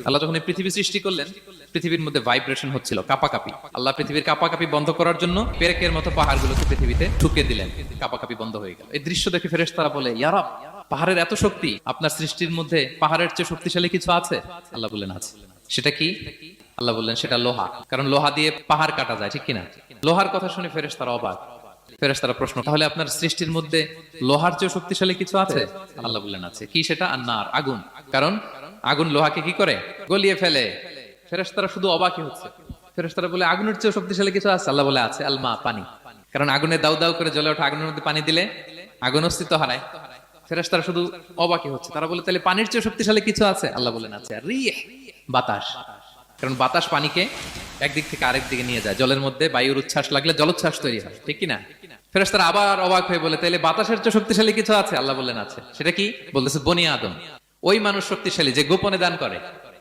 আল্লাহ যখন এই পৃথিবী সৃষ্টি করলেন, পৃথিবীর মধ্যে ভাইব্রেশন হচ্ছিল, কাপাকাপি। আল্লাহ পৃথিবীর কাপাকাপি বন্ধ করার জন্য পেরেকের মতো পাহাড়গুলোকে পৃথিবীতে ঠুকে দিলেন, কাপাকাপি বন্ধ হয়ে গেল। এই দৃশ্য দেখে ফেরেশতারা বলে, ইয়া রাব, পাহাড়ের এত শক্তি, আপনার সৃষ্টির মধ্যে পাহাড়ের চেয়ে শক্তিশালী কিছু আছে? আল্লাহ বললেন আছে। সেটা কি? আল্লাহ বললেন সেটা লোহা, কারণ লোহা দিয়ে পাহাড় কাটা যায়, ঠিক কিনা? লোহার কথা শুনে ফেরেশতারা অবাক। ফেরেশতারা প্রশ্ন, তাহলে আপনার সৃষ্টির মধ্যে লোহার চেয়ে শক্তিশালী কিছু আছে? আল্লাহ বললেন আছে। কি সেটা? আন্নার, আগুন। কারণ আগুন লোহাকে কি করে? গলিয়ে ফেলে। ফেরেশতারা শুধু অবাকই হচ্ছে। ফেরেশতারা বলে, আগুনের চেয়ে শক্তিশালী কিছু আছে? আল্লাহ বলে আছে, আলমা, পানি। কারণ আগুনে দাউ দাউ করে জ্বলে ওঠা আগুনের মধ্যে পানি দিলে আগুন অস্তিত্ব হারায়। ফেরেশতারা শুধু অবাকই হচ্ছে। তারা বলে, তাহলে পানির চেয়ে শক্তিশালী কিছু আছে? আল্লাহ বলেন আছে, রিহ, বাতাস। কারণ বাতাস পানিকে একদিক থেকে আরেক দিকে নিয়ে যায়। জলের মধ্যে বায়ুর উচ্ছ্বাস লাগলে জলোচ্ছ্বাস তৈরি হয়, ঠিক কিনা? ফেরেশতারা আবার অবাক হয়ে বলে, তাহলে বাতাসের চেয়ে শক্তিশালী কিছু আছে? আল্লাহ বললেন আছে। সেটা কি? বলতেছে বনি আদম। ওই মানুষ শক্তিশালী যে গোপনে দান করে।